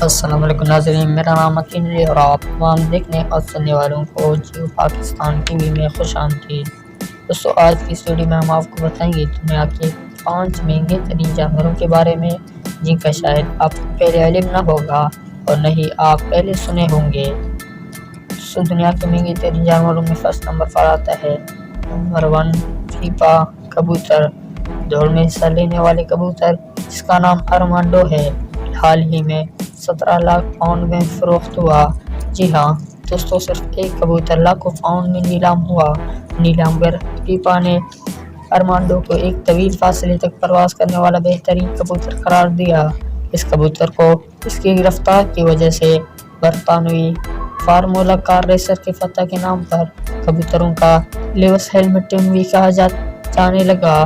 السلام علیکم ناظرین، میرا نام متین ہے اور آپ تمام دیکھنے اور سننے والوں کو جیو پاکستان ٹی وی میں خوش آمدید۔ دوستو، آج کی اس ویڈیو میں ہم آپ کو بتائیں گے دنیا کے 5 مہنگے ترین جانوروں کے بارے میں جن کا شاید آپ کو پہلے علم نہ ہوگا اور نہ ہی آپ پہلے سنے ہوں گے۔ دنیا کے مہنگے ترین جانوروں میں فرسٹ نمبر پر آتا ہے نمبر 1 پیپا کبوتر، دوڑ میں حصہ لینے والے کبوتر جس کا نام ارمانڈو ہے، حال ہی میں 17 لاکھ پاؤنڈ میں فروخت ہوا۔ جی ہاں دوستو، صرف ایک کبوتر لاکھوں پاؤنڈ میں نیلام ہوا۔ نیلامگر پیپا نے ارمانڈو کو ایک طویل فاصلے تک پرواز کرنے والا بہترین کبوتر قرار دیا۔ اس کبوتر کو اس کی رفتار کی وجہ سے برطانوی فارمولا کار ریسر کے فتح کے نام پر کبوتروں کا لیوس ہیملٹن بھی کہا جانے لگا۔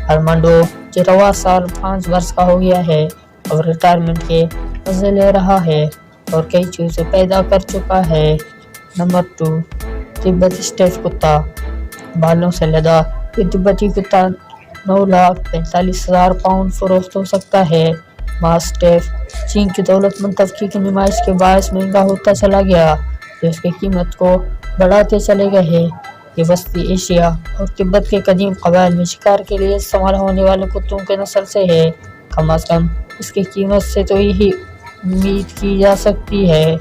ارمانڈو جو رواں سال 5 برس کا ہو گیا ہے اور ریٹائرمنٹ کے مزے لے رہا ہے اور کئی چوزے پیدا کر چکا ہے۔ نمبر 2 تبتی اسٹیف کتا، بالوں سے لدا یہ تبتی کتا 9,45,000 پاؤنڈ فروخت ہو سکتا ہے۔ ماسٹیف چین کی دولت مند طبقے کی نمائش کے باعث مہنگا ہوتا چلا گیا جو اس کی قیمت کو بڑھاتے چلے گئے۔ یہ وسطی ایشیا اور تبت کے قدیم قبائل میں شکار کے لیے استعمال ہونے والے کتوں کے نسل سے ہے۔ کم از کم اس کی قیمت سے تو یہی امید کی جا سکتی ہے۔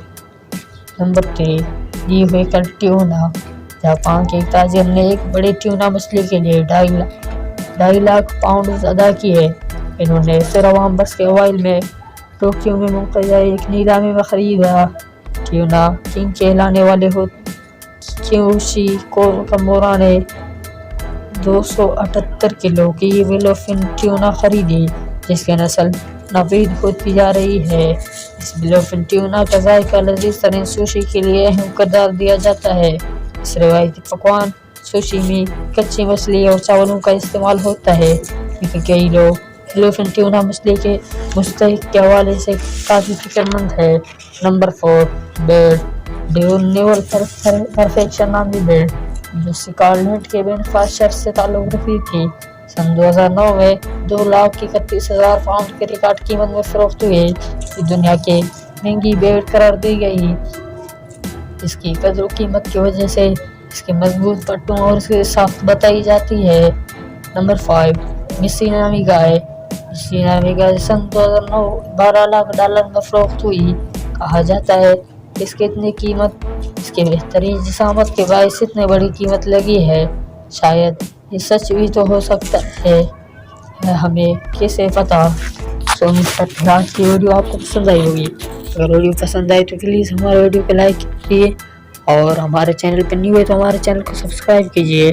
نمبر 3 دی ہوئی کل ٹیونا، جاپان کے ایک تاجر نے ایک بڑے ٹیونا مچھلی کے لیے 2.5 لاکھ پاؤنڈ ادا کیے۔ انہوں نے اسے رواں برس کے اوائل میں ٹوکیو میں منعقدہ ایک نیلامی میں خریدا۔ ٹیونا کنگ کہلانے والے کیوشی کامورا نے 278 کلو کی بلیوفن ٹیونا خریدی جس کی نسل نابید ہوتی جا رہی ہے۔ اس بلیوفن ٹیونا کا ذائقہ لذیذ ترین سوشی کے لیے اہم کردار دیا جاتا ہے۔ اس روایتی پکوان سوشی میں کچی مچھلی اور چاولوں کا استعمال ہوتا ہے کیونکہ کئی لوگ بلیوفن ٹیونا مچھلی کے مستحق کے حوالے سے کافی فکر مند ہے۔ نمبر 4 بیڈ، نیول پرفیکشن نامی بیڈ جو سکاٹلینڈ کے بینفاشر سے تعلق رکھتی تھی، سن 2009 میں 2,31,000 پاؤنڈ کے ریکارڈ قیمت میں فروخت ہوئی۔ یہ دنیا کی مہنگی بیڈ قرار دی گئی۔ اس کی قدر و قیمت کی وجہ سے اس کے مضبوط پٹھوں اور اس کی ساخت بتائی جاتی ہے۔ نمبر 5 مسی نامی گائے، مسی نامی گائے سن 2009 $12 لاکھ میں فروخت ہوئی۔ کہا جاتا ہے کہ اس کی اتنی قیمت اس کے بہترین جسامت کے باعث اتنی بڑی قیمت لگی ہے۔ شاید یہ سچ بھی تو ہو سکتا ہے، ہمیں کیسے پتا۔ امید کرتے ہیں آج کی ویڈیو آپ کو پسند آئی ہوگی۔ اگر ویڈیو پسند آئے تو پلیز ہمارے ویڈیو کو لائک کیجیے اور ہمارے چینل پر نیو ہے تو ہمارے چینل کو سبسکرائب کیجیے۔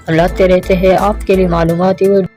لاتے رہتے ہیں آپ کے لیے معلوماتی ویڈیو۔